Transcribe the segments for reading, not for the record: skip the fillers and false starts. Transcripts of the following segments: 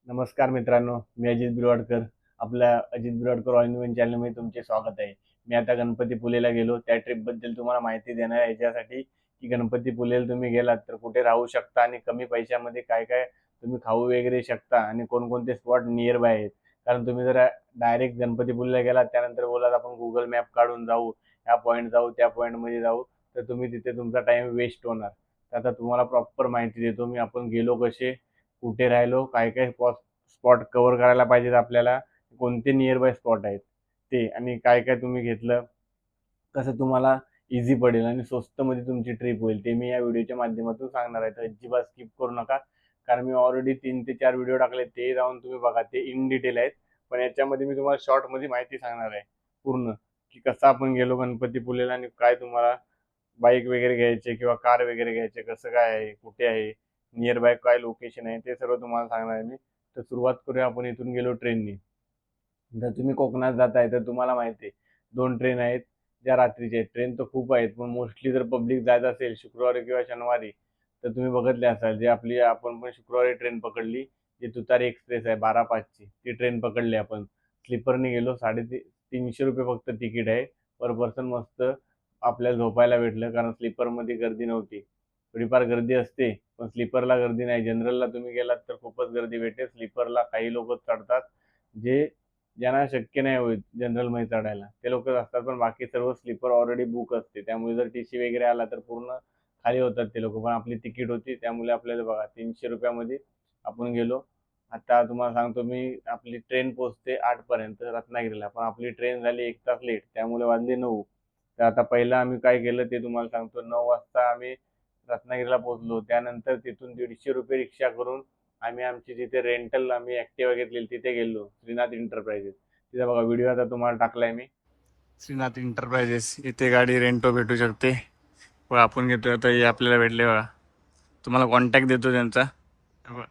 नमस्कार मित्रांनो, मी अजित बिरवाडकर. आपल्या अजित बिरवाडकर ऑल इन वन चॅनलमध्ये तुमचे स्वागत आहे. मी आता गणपतीपुळेला गेलो. त्या ट्रिपबद्दल तुम्हाला माहिती देणार आहे याच्यासाठी, की गणपतीपुळेला तुम्ही गेलात तर कुठे राहू शकता आणि कमी पैशामध्ये काय-काय तुम्ही खाऊ वगैरे शकता आणि कोणकोणते स्पॉट नियर बाय आहेत. कारण तुम्ही जर डायरेक्ट गणपतीपुळेला गेलात त्यानंतर बोलात आपण Google मॅप काढून जाऊ, ह्या पॉइंट जाऊ, त्या पॉइंटमध्ये जाऊ, तर तुम्ही तिथे तुमचा टाईम वेस्ट होणार. तर आता तुम्हाला प्रॉपर माहिती देतो मी, आपण गेलो कसे, कुठे राहिलो, काय-काय स्पॉट कव्हर करायला पाहिजेत आपल्याला, कोणते नियर बाय स्पॉट आहेत ते आणि काय-काय तुम्ही घेतलं, कसं तुम्हाला ईझी पडेल आणि स्वस्तमध्ये तुमची ट्रिप होईल, ते मी या व्हिडिओच्या माध्यमातून सांगणार आहे. तर अजिबात स्किप करू नका. कारण मी ऑलरेडी 3 ते 4 व्हिडिओ टाकले, ते जाऊन तुम्ही बघा. ते इन डिटेल आहेत. पण याच्यामध्ये मी तुम्हाला शॉर्टमध्ये माहिती सांगणार आहे पूर्ण, की कसं आपण गेलो गणपतीपुळेला आणि काय तुम्हाला बाईक वगैरे घ्यायचे किंवा कार वगैरे घ्यायचे, कसं काय आहे, कुठे आहे, नियर बाय काय लोकेशन आहे, ते सर्व तुम्हाला सांगणार आहे मी. तर सुरुवात करूया आपण. इथून गेलो ट्रेननी. जर तुम्ही कोकणात जाताय तर तुम्हाला माहिती आहे 2 ट्रेन आहेत ज्या रात्रीच्या आहेत. ट्रेन तर खूप आहेत, पण मोस्टली जर पब्लिक जात असेल शुक्रवारी किंवा शनिवारी, तर तुम्ही बघितले असाल, जे आपली आपण पण शुक्रवारी ट्रेन पकडली, जी तुतारी एक्सप्रेस आहे 12:05ची, ती ट्रेन पकडली आपण. स्लीपरने गेलो. ₹350 फक्त तिकीट आहे पर पर्सन. मस्त आपल्याला झोपायला भेटलं, कारण स्लीपरमध्ये गर्दी नव्हती. थोडीफार गर्दी असते, पण स्लीपरला गर्दी नाही. जनरलला तुम्ही गेलात तर खूपच गर्दी भेटेल. स्लीपरला काही लोक चढतात, जे ज्यांना शक्य नाही होत जनरलमध्ये चढायला, ते लोकच असतात. पण बाकी सर्व स्लीपर ऑलरेडी बुक असते. त्यामुळे जर टी-सी वगैरे आला तर पूर्ण खाली होतात ते लोक. पण आपली तिकीट होती, त्यामुळे आपल्याला बघा ₹300 आपण गेलो. आता तुम्हाला सांगतो मी, आपली ट्रेन पोहोचते 8 पर्यंत रत्नागिरीला, पण आपली ट्रेन झाली 1 तास लेट, त्यामुळे वाजले 9. तर आता पहिलं आम्ही काय केलं ते तुम्हाला सांगतो. 9 वाजता आम्ही रत्नागिरीला पोहोचलो. त्यानंतर तिथून ₹150 रिक्षा करून आम्ही आमची जिथे रेंटल आम्ही ॲक्टिवा घेतलेली तिथे गेलो, श्रीनाथ एंटरप्राइजेस. तिथे बघा, व्हिडिओ आता तुम्हाला टाकलाय मी. श्रीनाथ एंटरप्राइजेस, इथे गाडी रेंटो भेटू शकते. व आपण घेतोय आता, हे आपल्याला भेटले बघा. तुम्हाला कॉन्टॅक्ट देतो त्यांचा. हे बघा,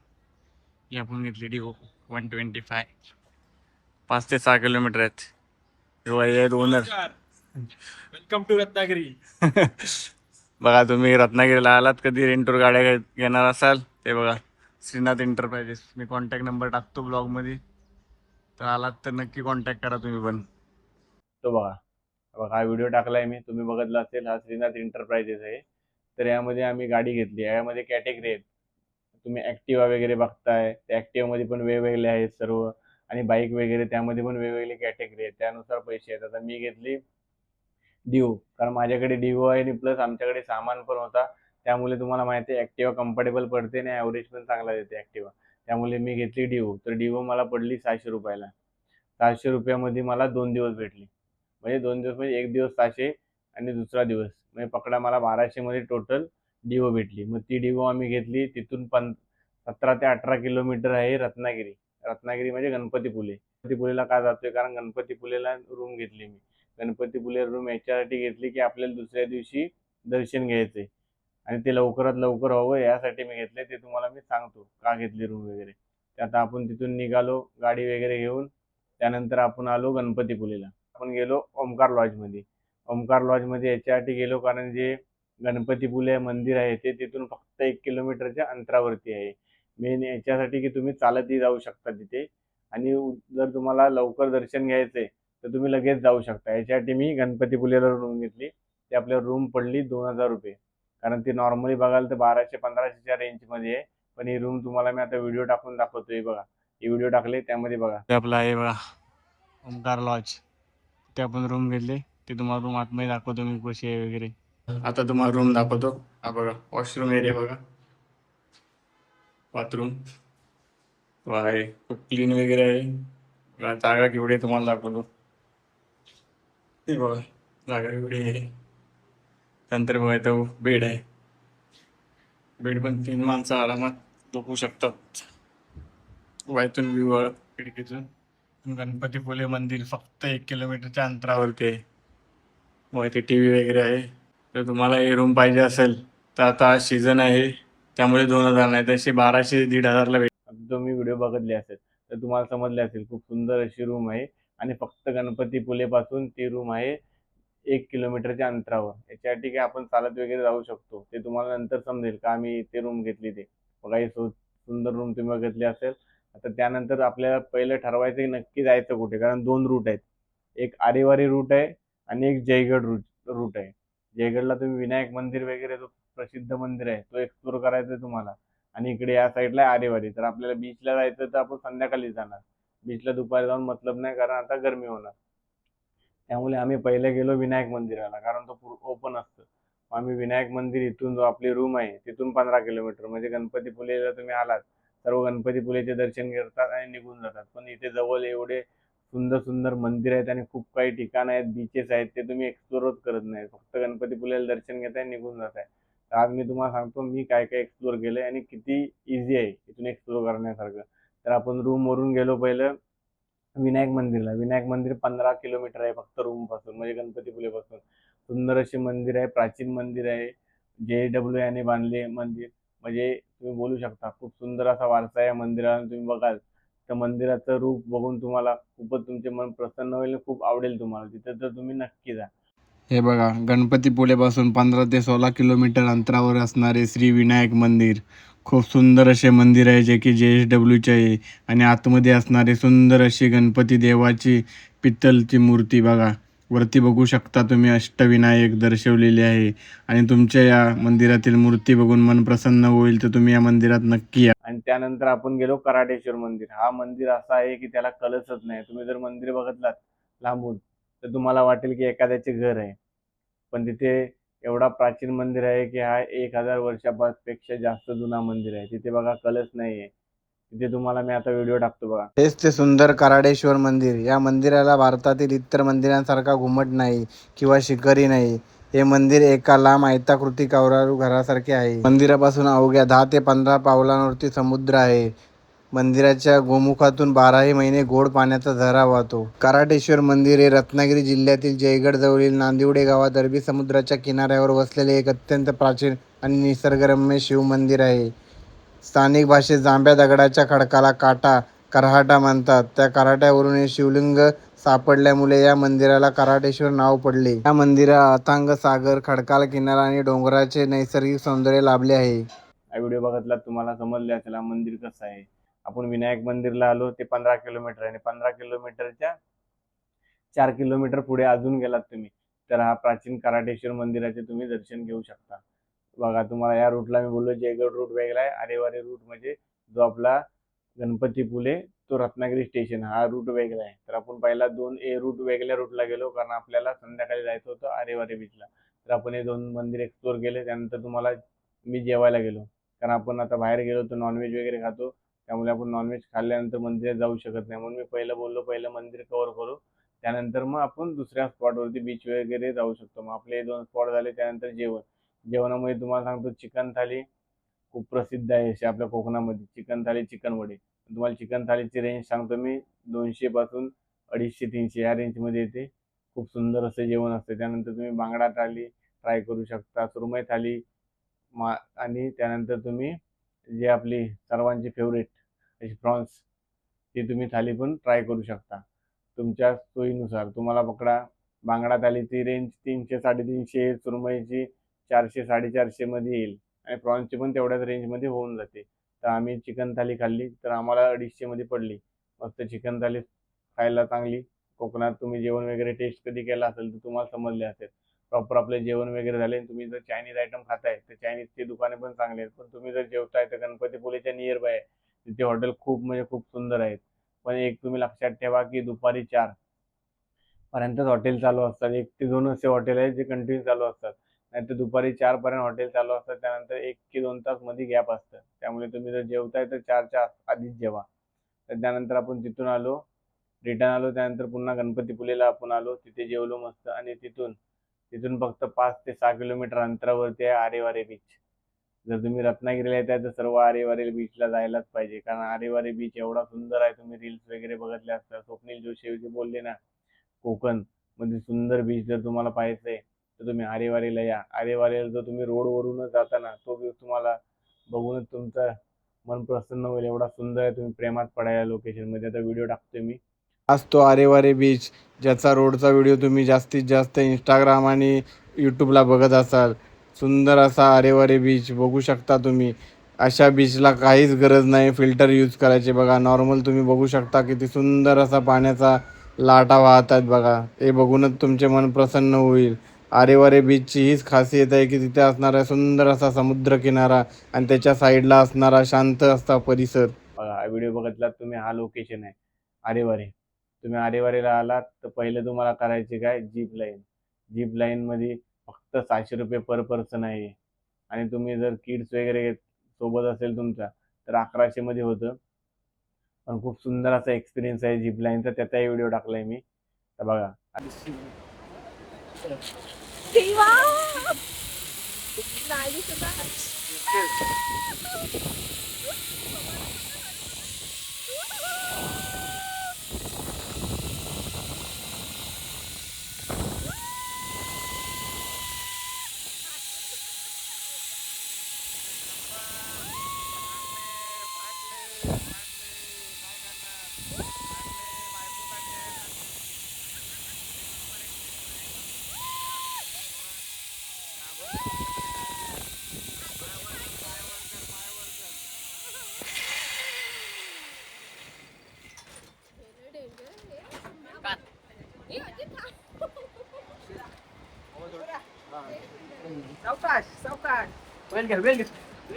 ही आपण घेतली डिओ 125, 5 ते 6 किलोमीटर आहेत. हे बघा, हे आहेत ओनर. Welcome to Ratnagiri. बघा, तुम्ही रत्नागिरीला आलात, कधी रेंटवर गाड्या घेणार असाल, ते बघा श्रीनाथ एंटरप्राइजेस. मी कॉन्टॅक्ट नंबर टाकतो ब्लॉगमध्ये, तर आलात तर नक्की कॉन्टॅक्ट करा तुम्ही पण. तो बघा, बघा हा व्हिडिओ टाकलाय मी, तुम्ही बघितला असेल. हा श्रीनाथ एंटरप्राइजेस आहे. तर यामध्ये आम्ही गाडी घेतली. यामध्ये कॅटेगरी आहेत. तुम्ही ॲक्टिवा वगैरे बघताय, त्या ॲक्टिवामध्ये पण वेगवेगळे आहेत सर्व, आणि बाईक वगैरे त्यामध्ये पण वेगवेगळी कॅटेगरी आहेत. त्यानुसार पैसे आहेत. आता मी घेतली डिओ, कारण माझ्याकडे डिओ आहे आणि प्लस आमच्याकडे सामान पण होता. त्यामुळे तुम्हाला माहिती आहे ॲक्टिवा कम्फर्टेबल पडते आणि ॲव्हरेज पण चांगला देते ॲक्टिवा. त्यामुळे मी घेतली डिओ. तर डिओ मला पडली ₹600 ला. ₹600 मला 2 दिवस भेटली. म्हणजे 2 दिवस म्हणजे 1 दिवस 600 आणि दुसरा दिवस म्हणजे पकडा, मला 1200 टोटल डिओ भेटली. मग ती डिओ आम्ही घेतली. तिथून 17 ते 18 किलोमीटर आहे रत्नागिरी. रत्नागिरी म्हणजे गणपतीपुळे. गणपतीपुळेला का जातोय, कारण गणपतीपुळेला रूम घेतली मी. गणपतीपुळे रूम याच्यासाठी घेतली, की आपल्याला दुसऱ्या दिवशी दर्शन घ्यायचंय आणि ते लवकरात लवकर व्हावं यासाठी मी घेतले. ते तुम्हाला मी सांगतो का घेतली रूम वगैरे. ते आता आपण तिथून निघालो गाडी वगैरे घेऊन. त्यानंतर आपण आलो गणपतीपुळेला. आपण गेलो ओमकार लॉजमध्ये. ओमकार लॉजमध्ये याच्यासाठी गेलो, कारण जे गणपतीपुळे मंदिर आहे ते तिथून फक्त 1 किलोमीटरच्या अंतरावरती आहे. मेन याच्यासाठी की तुम्ही चालतही जाऊ शकता तिथे, आणि जर तुम्हाला लवकर दर्शन घ्यायचंय तर तुम्ही लगेच जाऊ शकता. याच्यासाठी मी गणपतीपुळेला रूम घेतली. ती आपल्याला रूम पडली ₹2000. कारण ती नॉर्मली बघाल तर 1200-1500च्या रेंजमध्ये आहे. पण ही रूम तुम्हाला मी आता व्हिडिओ टाकून दाखवतोय बघा. हे व्हिडिओ टाकले त्यामध्ये बघा. ते आपलं आहे बघा, ओमकार लॉज. ते आपण रूम घेतले. ते तुम्हाला रूम आतमध्ये दाखवतो मी कशी आहे वगैरे. आता तुम्हाला रूम दाखवतो. हा बघा, वॉशरूम एरिया बघा, बाथरूम आहे, खूप क्लीन वगैरे आहे. बघा, जागा केवढी आहे तुम्हाला दाखवतो. हे बघा, जागा एवढी आहे. त्यानंतर बघा, इथं बेड आहे. बेड पण 3 माणसं आरामात झोपू शकतात. वायतून व्ह्यू खिडकीतून गणपतीपुळे मंदिर फक्त 1 किलोमीटरच्या अंतरावरती आहे. मग इथे टी व्ही वगैरे आहे. तर तुम्हाला हे रूम पाहिजे असेल तर आता सीझन आहे, त्यामुळे 2000 नाही, तशी 1200-1500ला भेट. आता तुम्ही व्हिडिओ बघितले असेल तर तुम्हाला समजले असेल, खूप सुंदर अशी रूम आहे. आणि फक्त गणपतीपुळेपासून ती रूम आहे 1 किलोमीटरच्या अंतरावर. याच्यासाठी काय आपण चालत वगैरे जाऊ शकतो, ते तुम्हाला नंतर समजेल का आम्ही ते रूम घेतली ते. बघा, ही सुंदर रूम तुम्ही बघितली असेल. आता त्यानंतर आपल्याला पहिलं ठरवायचं की नक्की जायचं कुठे, कारण 2 रूट आहेत. एक आरेवारी रूट आहे आणि एक जयगड रूट आहे. जयगडला तुम्ही विनायक मंदिर वगैरे जो प्रसिद्ध मंदिर आहे तो एक्सप्लोर करायचा आहे तुम्हाला, आणि इकडे या साईडला आहे आरेवारी. तर आपल्याला बीचला जायचं तर आपण संध्याकाळी जाणार. बीचला दुपारी जाऊन मतलब नाही, कारण आता गरमी होणार. त्यामुळे आम्ही पहिले गेलो विनायक मंदिराला, कारण तो ओपन असतं. आम्ही विनायक मंदिर इथून जो आपली रूम आहे तिथून 15 किलोमीटर, म्हणजे गणपतीपुळेला तुम्ही आलात सर्व गणपतीपुळेचे दर्शन करतात आणि निघून जातात. पण इथे जवळ एवढे सुंदर सुंदर मंदिर आहेत आणि खूप काही ठिकाणं आहेत, बीचेस आहेत, ते तुम्ही एक्सप्लोरच करत नाही, फक्त गणपतीपुळेला दर्शन घेताय निघून जात आहे. तर आज मी तुम्हाला सांगतो मी काय काय एक्सप्लोर केलंय आणि किती इझी आहे इथून एक्सप्लोर करण्यासारखं. तर आपण रूमवरून गेलो पहिलं विनायक मंदिरला. विनायक मंदिर 15 किलोमीटर आहे फक्त रूम पासून, म्हणजे गणपतीपुळेपासून. सुंदर असे मंदिर आहे, प्राचीन मंदिर आहे, JW याने बांधले मंदिर. म्हणजे तुम्ही बोलू शकता खूप सुंदर असा वारसा आहे या मंदिराला. तुम्ही बघाल तर मंदिराचं रूप बघून तुम्हाला खूपच तुमचे मन प्रसन्न होईल आणि खूप आवडेल तुम्हाला. तिथं तर तुम्ही नक्की जा. हे बघा, गणपतीपुळेपासून 15 ते 16 किलोमीटर अंतरावर असणारे श्री विनायक मंदिर. खूप सुंदर असे मंदिर आहे जे की JSWचे आहे. आणि आतमध्ये असणारे सुंदर अशी गणपती देवाची पित्तलची मूर्ती बघा. वरती बघू शकता तुम्ही अष्टविनायक दर्शवलेले आहे. आणि तुमच्या या मंदिरातील मूर्ती बघून मन प्रसन्न होईल, तर तुम्ही या मंदिरात नक्की या. आणि त्यानंतर आपण गेलो कराडेश्वर मंदिर. हा मंदिर असा आहे की त्याला कलसच नाही. तुम्ही जर मंदिर बघितलात लांबून तर तुम्हाला वाटेल की एखाद्याचे घर आहे, पण तिथे एवढा प्राचीन मंदिर आहे की हा 1000 वर्षापेक्षा जास्त जुना मंदिर आहे. तिथे बघा कलश नाहीये. तिथे तुम्हाला मी आता व्हिडिओ टाकतो बघा. हेच ते सुंदर कराडेश्वर मंदिर. या मंदिराला भारतातील इतर मंदिरांसारखा घुमट नाही किंवा शिखरी नाही. हे मंदिर एका लांब आयताकृती कौलारू घरासारखे आहे. मंदिरापासून अवघ्या 10 ते 15 पावलांवरती समुद्र आहे. मंदिराच्या गोमुखातून 12ही महिने गोड पाण्याचा झरा वाहतो. कराटेश्वर मंदिर हे रत्नागिरी जिल्ह्यातील जयगड जवळील नांदिवडे गावात अरबी समुद्राच्या किनाऱ्यावर वसलेले एक अत्यंत प्राचीन आणि निसर्गरम्य शिवमंदिर आहे. स्थानिक भाषेत जांभ्या दगडाच्या खडकाला काटा कराहटा म्हणतात. त्या कराट्यावरून हे शिवलिंग सापडल्यामुळे या मंदिराला कराटेश्वर नाव पडले. या मंदिराला अथांग सागर, खडकाळ किनारा आणि डोंगराचे नैसर्गिक सौंदर्य लाभले आहे. हा व्हिडिओ बघितला तुम्हाला समजले असेल हा मंदिर कसं आहे. आपण विनायक मंदिरला आलो, ते 15 किलोमीटर आहे आणि 15 किलोमीटरच्या 4 किलोमीटर पुढे अजून गेलात तुम्ही तर हा प्राचीन कराटेश्वर मंदिराचे तुम्ही दर्शन घेऊ शकता. बघा, तुम्हाला या रूटला मी बोललो जयगड रूट वेगळा आहे, आरेवारी रूट म्हणजे जो आपला गणपतीपुळे तो रत्नागिरी स्टेशन हा रूट वेगळा आहे. तर आपण पहिला 2A रूट वेगळ्या रूटला गेलो, कारण आपल्याला संध्याकाळी जायचं होतं आरेवारी बीचला. तर आपण हे 2 मंदिर एक्सप्लोर केले. त्यानंतर तुम्हाला मी जेवायला गेलो, कारण आपण आता बाहेर गेलो तर नॉनव्हेज वगैरे खातो, त्यामुळे आपण नॉनव्हेज खाल्ल्यानंतर मंदिरात जाऊ शकत नाही. म्हणून मी पहिलं बोललो पहिलं मंदिर कव्हर करू, त्यानंतर मग आपण दुसऱ्या स्पॉटवरती बीच वगैरे जाऊ शकतो. मग आपले 2 स्पॉट झाले. त्यानंतर जेवण. जेवणामध्ये तुम्हाला सांगतो चिकन थाली खूप प्रसिद्ध आहे अशी आपल्या कोकणामध्ये. चिकन थाली, चिकन वडे. तुम्हाला चिकन थालीची रेंज सांगतो मी, 200 पासून 250-300 या रेंजमध्ये येते. खूप सुंदर असं जेवण असतं. त्यानंतर तुम्ही बांगडा थाली ट्राय करू शकता, सुरमई थाली आणि त्यानंतर तुम्ही जे आपली सर्वांची फेवरेट अशी प्रॉन्स, ती तुम्ही थाली पण ट्राय करू शकता तुमच्या सोयीनुसार. तुम्हाला पकडा बांगडा थालीची रेंज 300-350, सुरमईची 400-450 मध्ये येईल आणि प्रॉन्सची पण तेवढ्याच रेंजमध्ये होऊन जाते. तर आम्ही चिकन थाली खाल्ली तर आम्हाला 250 मध्ये पडली. मस्त चिकन थाली खायला चांगली. कोकणात तुम्ही जेवण वगैरे टेस्ट कधी केला असेल तर तुम्हाला समजले असेल. प्रॉपर आपले जेवण वगैरे झाले. तुम्ही जर चायनीज आयटम खाताय तर चायनीजची दुकाने पण चांगली आहेत, पण तुम्ही जर जेवताय तर गणपतीपुळेच्या नियर बाय तिथे हॉटेल खूप म्हणजे खूप सुंदर आहेत. पण एक तुम्ही लक्षात ठेवा की दुपारी 4 पर्यंतच हॉटेल चालू असतात. 1 ते 2 असे हॉटेल आहेत जे कंटिन्यू चालू असतात. नाहीतर दुपारी 4 पर्यंत हॉटेल चालू असतात. त्यानंतर 1 ते 2 तास मध्ये गॅप असतं. त्यामुळे तुम्ही जर जेवताय तर 4च्या आधीच जेवा. तर त्यानंतर आपण तिथून आलो, रिटर्न आलो. त्यानंतर पुन्हा गणपतीपुळेला आपण आलो, तिथे जेवलो मस्त. आणि तिथून तिथून फक्त 5 ते 6 किलोमीटर अंतरावरती आहे आरेवारे बीच. जर तुम्ही रत्नागिरीला येताय तर सर्व आरेवारे बीचला जायलाच पाहिजे, कारण आरेवारे बीच एवढा सुंदर आहे. तुम्ही रील्स वगैरे बघितले असतात. स्वप्नील जोशी जे बोलले ना, कोकण मध्ये सुंदर बीच जर तुम्हाला पाहायचं आहे तर तुम्ही आरेवारीला या. आरेवारीला जर तुम्ही रोडवरूनच जाता ना, तो व्ह्यू तुम्हाला बघूनच तुमचं मन प्रसन्न होईल. एवढा सुंदर आहे, तुम्ही प्रेमात पडा या लोकेशनमध्ये. आता व्हिडिओ टाकतोय मी. आज तो आरेवारे बीच, ज्याचा रोडचा व्हिडिओ तुम्ही जास्तीत जास्त इंस्टाग्राम आणि यूट्यूबला बघत असाल. सुंदर असा आरेवारे बीच बघू शकता तुम्ही. अशा बीचला काहीच गरज नाही फिल्टर यूज करायची. बघा नॉर्मल तुम्ही बघू शकता किती सुंदर असा पाण्याचा लाटा वाहत आहेत बघा. हे बघूनच तुमचे मन प्रसन्न होईल. आरेवारे बीचची हीच खासियत आहे की तिथे असणारा सुंदर असा समुद्रकिनारा आणि त्याच्या साईडला असणारा शांत असा परिसर. बघा हा व्हिडिओ बघितलात तुम्ही, हा लोकेशन आहे आरेवारे. तुम्ही आरेवारेला आलात तर पहिले तुम्हाला करायचे काय, जीप लाईन. जीप लाईनमध्ये फक्त 600 रुपये पर पर्सन आहे. आणि तुम्ही जर किड्स वगैरे सोबत असेल तुमच्या तर 1100 मध्ये होतं. पण खूप सुंदर असा एक्सपिरियन्स आहे जीप लाईनचा, त्याचाही व्हिडिओ टाकलाय मी, तर बघा. देवा नाही दिसत आहे.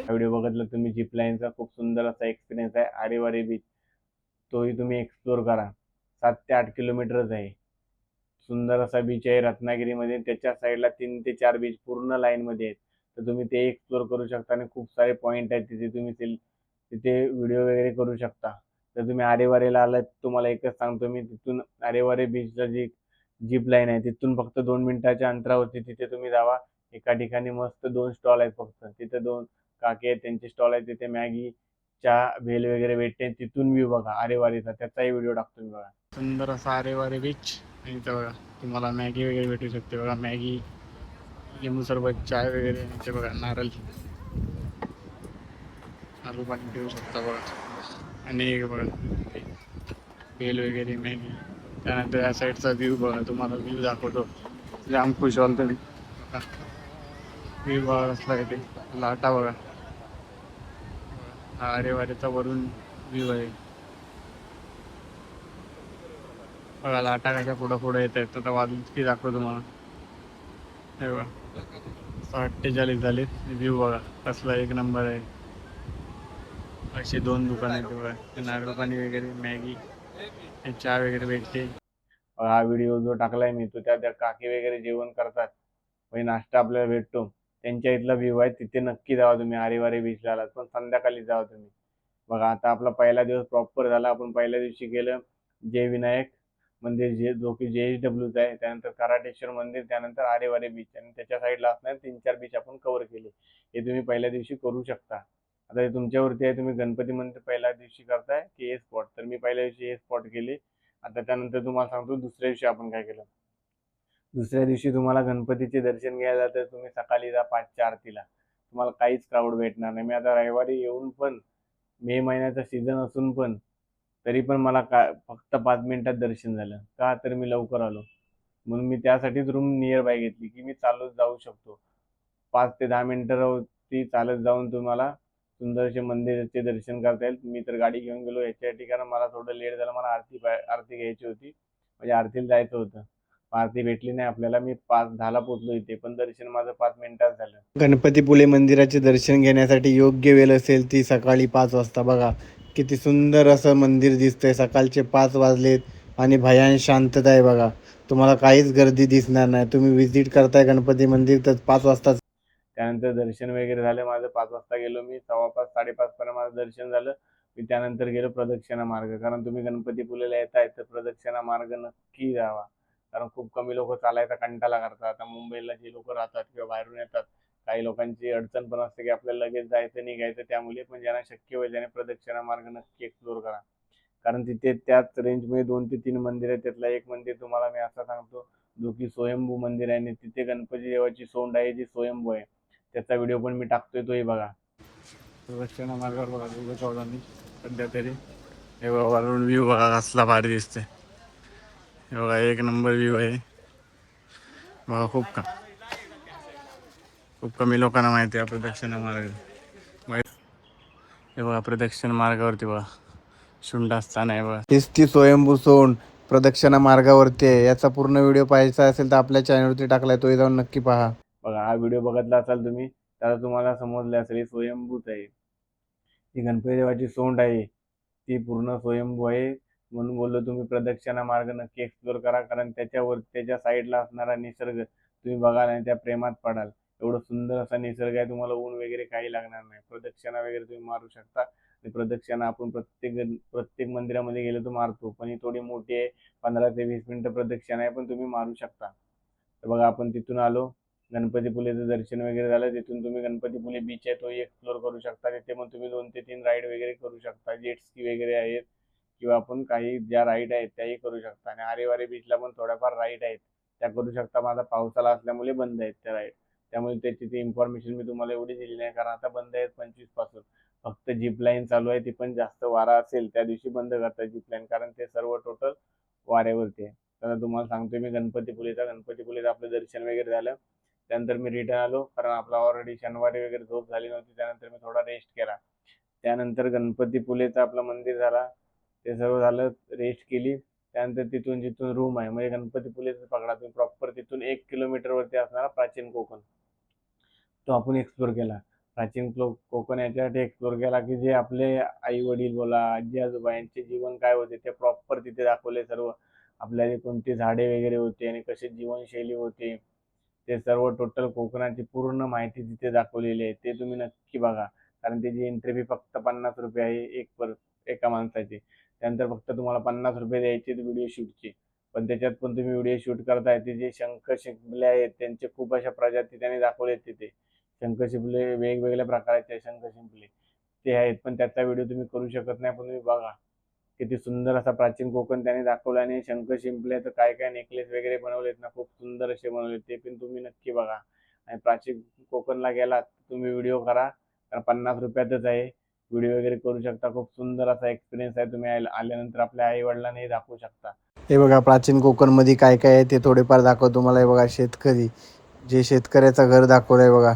व्हिडिओ बघितला तुम्ही जीप लाईनचा, खूप सुंदर असा एक्सपिरियन्स आहे आरेवारे बीच. तोही तुम्ही एक्सप्लोर करा. 7 ते 8 किलोमीटरच आहे. सुंदर असा बीच आहे रत्नागिरीमध्ये. त्याच्या साईडला 3 ते 4 बीच पूर्ण लाईनमध्ये आहेत. तर तुम्ही ते एक्सप्लोर करू शकता आणि खूप सारे पॉईंट आहेत तिथे. तुम्ही तिथे व्हिडिओ वगैरे करू शकता. तर तुम्ही आरेवारेला आलात, तुम्हाला एकच सांगतो मी, तिथून आरेवारे बीचला जी जीप लाईन आहे तिथून फक्त 2 मिनिटाच्या अंतरावरती तिथे तुम्ही जावा. एका ठिकाणी मस्त 2 स्टॉल आहेत फक्त. तिथे 2 काकी आहेत, त्यांचे स्टॉल आहेत. तिथे मॅगी, चहा, भेल वगैरे भेटते. तिथून व्ह्यू बघा आरेवारीचा, त्याचाही व्हिडिओ टाकतो मी बघा. सुंदर असा आरेवारे बीच. आणि इथं बघा तुम्हाला मॅगी वगैरे भेटू शकते बघा. मॅगी, लिंबू सरबत, चाय वगैरे. इथे बघा नारळ पाणी पिऊ शकता बघा. आणि एक बघा भेल वगैरे, मॅगी. त्यानंतर या साईडचा व्ह्यू बघा, तुम्हाला व्ह्यू दाखवतो. जाम खुश व्हाल तुम्ही बघा. व्ह्यू बघा कसला इथे, लाटा बघा. हा आरेवारेचा वरून व्ह्यू आहे बघा. लाटा कशा पुढं पुढे येत आहेत. आता वाजून की दाखवतो तुम्हाला. हे बघा 48 झाले. व्ह्यू बघा कसला एक नंबर आहे. असे 2 दुकान आहेत बघा. नारळ पाणी वगैरे, मॅगी, चहा वगैरे भेटते. हा व्हिडिओ जो टाकलाय मी, तो त्या काकी वगैरे जेवण करतात, म्हणजे नाश्ता आपल्याला भेटतो, त्यांच्या इथला व्ह्यू आहे. तिथे नक्की जावा तुम्ही आरेवारे बीचला आलात, पण संध्याकाळी जावा तुम्ही. बघा आता आपला पहिला दिवस प्रॉपर झाला. आपण पहिल्या दिवशी गेलं जय विनायक मंदिर, जो की JSWच आहे. त्यानंतर कराटेश्वर मंदिर, त्यानंतर आरेवारे बीच, आणि त्याच्या साईडला असणार 3-4 बीच आपण कव्हर केले. हे तुम्ही पहिल्या दिवशी करू शकता. आता हे तुमच्यावरती आहे, तुम्ही गणपती मंदिर पहिल्या दिवशी करताय की हे स्पॉट. तर मी पहिल्या दिवशी हे स्पॉट केले. आता त्यानंतर तुम्हाला सांगतो दुसऱ्या दिवशी आपण काय केलं. दुसऱ्या दिवशी तुम्हाला गणपतीचे दर्शन घ्यायला तर तुम्ही सकाळी जा 5च्या आरतीला. तुम्हाला काहीच क्राऊड भेटणार नाही. मी आता रविवारी येऊन पण, मे महिन्याचा सीझन असून पण, तरी पण मला फक्त 5 मिनिटात दर्शन झालं. का तर मी लवकर आलो. म्हणून मी त्यासाठीच रूम नियर बाय घेतली की मी चालत जाऊ शकतो. 5 ते 10 मिनिटावरती चालत जाऊन तुम्हाला सुंदरसे मंदिराचे दर्शन करता येईल. मी तर गाडी घेऊन गेलो याच्या ठिकाणी. मला थोडं लेट झालं. मला आरती घ्यायची होती, म्हणजे आरतीला जायचं होतं. आरती भेटली नाही आपल्याला. मी 5:10ला पोहोचलो इथे, पण दर्शन माझं 5 मिनिटात झालं. गणपतीपुळे मंदिराचे दर्शन घेण्यासाठी योग्य वेळ असेल ती सकाळी 5 वाजता. बघा किती सुंदर असं मंदिर दिसतंय. सकाळचे 5 वाजलेत आणि भयान शांतता आहे बघा. तुम्हाला काहीच गर्दी दिसणार नाही. तुम्ही व्हिजिट करताय गणपती मंदिर तर 5 वाजता. त्यानंतर दर्शन वगैरे झालं माझं. 5 वाजता गेलो मी. 5:15-5:30 पर्यंत माझं दर्शन झालं. मी त्यानंतर गेलो प्रदक्षिणा मार्ग. कारण तुम्ही गणपतीपुळेला येताय तर प्रदक्षिणा मार्ग नक्की जावा. कारण खूप कमी लोक चालायचा कंटाळा करतात. आता मुंबईला जे लोक राहतात किंवा बाहेरून येतात, काही लोकांची अडचण पण असते की आपल्याला लगेच जायचं निघायचं. त्यामुळे पण ज्यांना शक्य होईल त्याने प्रदक्षिणा मार्ग नक्की एक्सप्लोर करा. कारण तिथे त्याच रेंजमध्ये 2 ते 3 मंदिर आहेत. त्यातलं एक मंदिर तुम्हाला मी असं सांगतो, जो की स्वयंभू मंदिर आहे. आणि तिथे गणपती देवाची सोंड आहे जी स्वयंभू आहे. त्याचा व्हिडिओ पण मी टाकतोय, तोही बघा. प्रदक्षिणा मार्गावर बघा दोघं चौघांनी सध्या तरी. हे बघा वरून व्ह्यू बघा कसला भारी दिसते. हे बघा एक नंबर व्ह्यू आहे बघा. खूप कमी लोकांना माहिती आहे प्रदक्षिणा मार्ग. हे बघा प्रदक्षिण मार्गावरती बघा शुंड असताना आहे बघा. हीच ती स्वयंभू सोंड प्रदक्षिणा मार्गावरती आहे. याचा पूर्ण व्हिडिओ पाहायचा असेल तर आपल्या चॅनलवरती टाकलाय, तोही जाऊन नक्की पहा. बघा हा व्हिडिओ बघितला असाल तुम्ही तर तुम्हाला समजले असेल ही स्वयंभूच आहे. ही गणपती देवाची सोंड आहे, ती पूर्ण स्वयंभू आहे. म्हणून बोललो तुम्ही प्रदक्षिणा मार्ग नक्की एक्सप्लोर करा, कारण त्याच्या साईडला असणारा निसर्ग तुम्ही बघाल आणि त्या प्रेमात पडाल. एवढं सुंदर असा निसर्ग आहे, तुम्हाला ऊन वगैरे काही लागणार नाही. प्रदक्षिणा वगैरे तुम्ही मारू शकता. आणि प्रदक्षिणा आपण प्रत्येक मंदिरामध्ये गेलो तर मारतो, पण ही थोडी मोठी आहे. 15 ते 20 मिनिटं प्रदक्षिणा आहे, पण तुम्ही मारू शकता. तर बघा आपण तिथून आलो, गणपतीपुलेचं दर्शन वगैरे झालं. तिथून तुम्ही गणपतीपुले बीच आहे तोही एक्सप्लोर करू शकता. तिथे मग तुम्ही 2 ते 3 राईड वगैरे करू शकता. जेट स्की वगैरे आहेत किंवा आपण काही ज्या राईड आहेत त्याही करू शकता. आणि आरेवारे बीचला पण थोड्याफार राईड आहेत, त्या करू शकता. माझा पावसाळा असल्यामुळे बंद आहेत त्या राईड, त्यामुळे त्याची ती इन्फॉर्मेशन मी तुम्हाला एवढी दिली नाही, कारण आता बंद आहेत 25 पासून. फक्त जीप लाईन चालू आहे, ती पण जास्त वारा असेल त्या दिवशी बंद करतात जीप लाईन, कारण ते सर्व टोटल वाऱ्यावरती आहे. तर तुम्हाला सांगतोय मी गणपतीपुलेचं आपलं दर्शन वगैरे झालं. त्यानंतर मी रिटर्न आलो, कारण आपला ऑलरेडी शनिवारी वगैरे झोप झाली नव्हती. त्यानंतर मी थोडा रेस्ट केला. त्यानंतर गणपतीपुलेचं आपलं मंदिर झाला, ते सर्व झालं, रेस्ट केली. त्यानंतर तिथून जिथून रूम आहे म्हणजे गणपतीपुलेचं पकडा तुम्ही प्रॉपर, तिथून 1 किलोमीटर वरती असणारा प्राचीन कोकण, तो आपण एक्सप्लोर केला. कोकण याच्यासाठी एक्सप्लोर केला की जे आपले आई वडील बोला, आजी आजोबा यांचे जीवन काय होते ते प्रॉपर तिथे दाखवले सर्व. आपल्याला कोणती झाडे वगैरे होती आणि कशी जीवनशैली होती, ते सर्व टोटल कोकणाची पूर्ण माहिती तिथे दाखवलेली आहे. ते तुम्ही नक्की बघा, कारण त्याची एंट्री फी फक्त 50 रुपये आहे एका माणसाची. त्यानंतर फक्त तुम्हाला 50 रुपये द्यायचे व्हिडिओ शूटचे. पण त्याच्यात पण तुम्ही व्हिडिओ शूट करताय ते जे शंख शिंपले आहेत त्यांचे खूप अशा प्रजाती त्यांनी दाखवले तिथे. शंख शिंपले वेगवेगळ्या प्रकारचे शंख शिंपले ते आहेत, पण त्याचा व्हिडिओ तुम्ही करू शकत नाही. पण तुम्ही बघा किती सुंदर असा प्राचीन कोकण त्याने दाखवलं. आणि शंख शिंपले तर काय काय नेकलेस वगैरे बनवलेत ना, खूप सुंदर असे बनवलेत, ते पण तुम्ही नक्की बघा. आणि प्राचीन कोकणला गेलात तुम्ही व्हिडिओ करा, कारण 50 रुपयातच आहे. व्हिडिओ वगैरे करू शकता. खूप सुंदर असा एक्सपिरियन्स आहे. तुम्ही आल्यानंतर आपल्या आई वडिलांनाही दाखवू शकता. हे बघा प्राचीन कोकणमध्ये काय काय आहे ते थोडेफार दाखवतो तुम्हाला. हे बघा शेतकरी, जे शेतकऱ्याचं घर दाखवलंय बघा.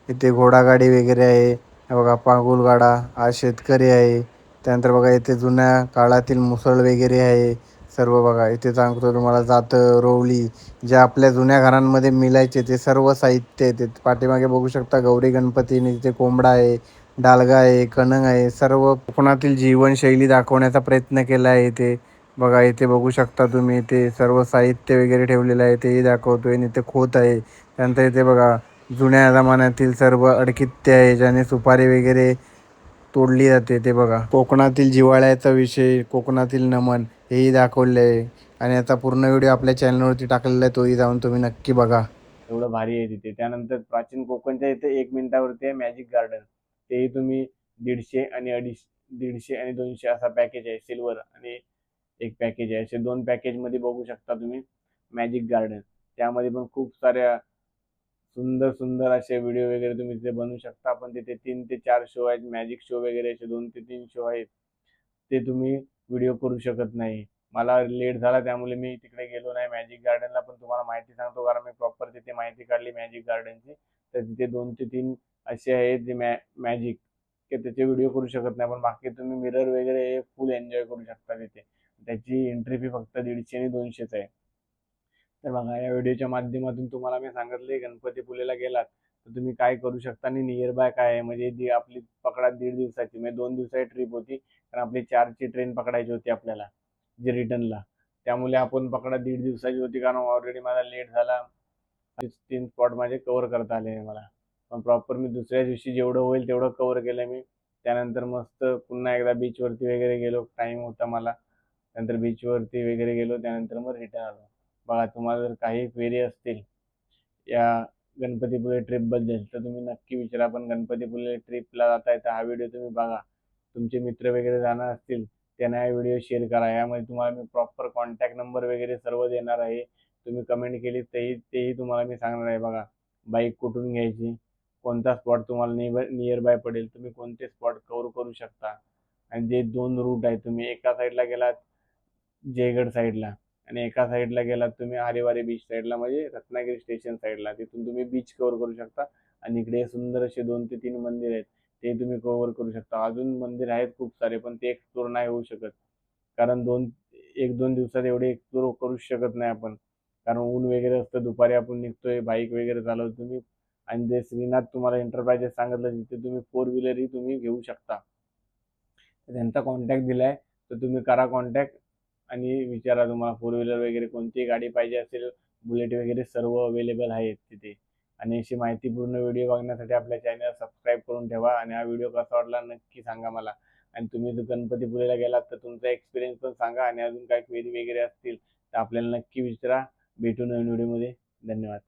इथे घोडागाडी वगैरे आहे. हे बघा पागुलगाडा, हा शेतकरी आहे. त्यानंतर बघा इथे जुन्या काळातील मुसळ वगैरे आहे सर्व. बघा इथे सांगतो तुम्हाला जातं, रोवली, जे आपल्या जुन्या घरांमध्ये मिळायचे ते सर्व साहित्य आहे. ते पाठीमागे बघू शकता गौरी गणपती, आणि तिथे कोंबडा आहे, डालगा आहे, कणंग आहे. सर्व कोकणातील जीवनशैली दाखवण्याचा प्रयत्न केला आहे इथे. बघा इथे बघू शकता तुम्ही, ते सर्व साहित्य वगैरे ठेवलेलं आहे तेही दाखवतोय. आणि इथे खोत आहे. त्यानंतर इथे बघा जुन्या जमान्यातील सर्व अडकित्ते आहे, ज्याने सुपारी वगैरे तोडली जाते ते बघा. कोकणातील जिव्हाळ्याचा विषय, कोकणातील नमन हेही दाखवले आहे. आणि याचा पूर्ण व्हिडिओ आपल्या चॅनलवरती टाकलेला आहे, तोही जाऊन तुम्ही नक्की बघा. एवढं भारी आहे तिथे. त्यानंतर प्राचीन कोकणच्या इथे 1 मिनिटावरती आहे मॅजिक गार्डन. तेही तुम्ही 150 आणि 200 असा पॅकेज आहे. सिल्वर आणि एक पॅकेज आहे, असे 2 पॅकेजमध्ये बघू शकता तुम्ही मॅजिक गार्डन. त्यामध्ये पण खूप साऱ्या सुंदर सुंदर असे व्हिडिओ वगैरे तुम्ही तिथे बनवू शकता. पण तिथे 3 ते 4 शो आहेत, मॅजिक शो वगैरे असे 2 ते 3 शो आहेत, ते तुम्ही व्हिडिओ करू शकत नाही. मला लेट झाला त्यामुळे मी तिकडे गेलो नाही मॅजिक गार्डनला. पण तुम्हाला माहिती सांगतो, कारण मी प्रॉपर तिथे माहिती काढली मॅजिक गार्डनची. तर तिथे 2 ते 3 असे आहेत जे मॅजिक की त्याचे व्हिडिओ करू शकत नाही. पण बाकी तुम्ही मिरर वगैरे फुल एन्जॉय करू शकता तिथे. त्याची एंट्री फी फक्त 150 आणि 200च आहे. तर बघा या व्हिडिओच्या माध्यमातून तुम्हाला मी सांगितले, गणपतीपुलेला गेलात तर तुम्ही काय करू शकता आणि नियर बाय काय आहे. म्हणजे जी आपली पकडा 1.5 दिवसाची म्हणजे 2 दिवसाची ट्रिप होती, कारण आपली 4ची ट्रेन पकडायची होती आपल्याला जे रिटर्नला. त्यामुळे आपण पकडा 1.5 दिवसाची होती, कारण ऑलरेडी माझा लेट झाला. 3 स्पॉट माझे कव्हर करता आले नाही मला. पण प्रॉपर मी दुसऱ्या दिवशी जेवढं होईल तेवढं कव्हर केलं मी. त्यानंतर मस्त पुन्हा एकदा बीचवरती वगैरे गेलो, टाईम होता मला. नंतर बीचवरती वगैरे गेलो, त्यानंतर मग रिटर्न आलो. बघा तुम्हाला जर काही क्वेरी असतील या गणपतीपुळे ट्रिपबद्दल तर तुम्ही नक्की विचारा. पण गणपतीपुळे ट्रिपला जाताय तर हा व्हिडिओ तुम्ही बघा. तुमचे मित्र वगैरे जाणार असतील त्यांना हा व्हिडिओ शेअर करा. यामध्ये तुम्हाला मी प्रॉपर कॉन्टॅक्ट नंबर वगैरे सर्व देणार आहे. तुम्ही कमेंट केली तेही तुम्हाला मी सांगणार आहे. बघा बाईक कुठून घ्यायची, कोणता स्पॉट तुम्हाला नियर बाय पडेल, तुम्ही कोणते स्पॉट कव्हर करू शकता. आणि जे 2 रूट आहेत, तुम्ही एका साईडला गेलात जयगड साईडला आणि एका साईडला गेलात तुम्ही आरेवारे बीच साईडला, म्हणजे रत्नागिरी स्टेशन साईडला, तिथून तुम्ही बीच कव्हर करू शकता. आणि इकडे सुंदर असे 2 ते 3 मंदिर आहेत, ते तुम्ही कव्हर करू शकता. अजून मंदिर आहेत खूप सारे, पण ते एक्सप्लोर नाही होऊ शकत, कारण 1-2 दिवसात एवढे एक्सप्लोर करूच शकत नाही आपण, कारण ऊन वगैरे असतं. दुपारी आपण निघतोय, बाईक वगैरे चालवतो तुम्ही, आणि जे श्रीनाथ तुम्हाला एंटरप्राइजेस सांगितलं तिथे तुम्ही 4 व्हीलरही तुम्ही घेऊ शकता. त्यांचा कॉन्टॅक्ट दिलाय, तर तुम्ही करा कॉन्टॅक्ट आणि विचारा तुम्हाला 4 व्हीलर वगैरे कोणती गाडी पाहिजे असेल, बुलेट वगैरे सर्व अवेलेबल आहेत तिथे. आणि अशी माहितीपूर्ण व्हिडिओ बघण्यासाठी आपल्या चॅनल सबस्क्राईब करून ठेवा, आणि हा व्हिडिओ कसा वाटला नक्की सांगा मला. आणि तुम्ही जर गणपतीपुळेला गेलात तर तुमचा एक्सपिरियन्स पण सांगा, आणि अजून काही क्वेरी वगैरे असतील तर आपल्याला नक्की विचारा. भेटू नवीन व्हिडिओमध्ये. धन्यवाद.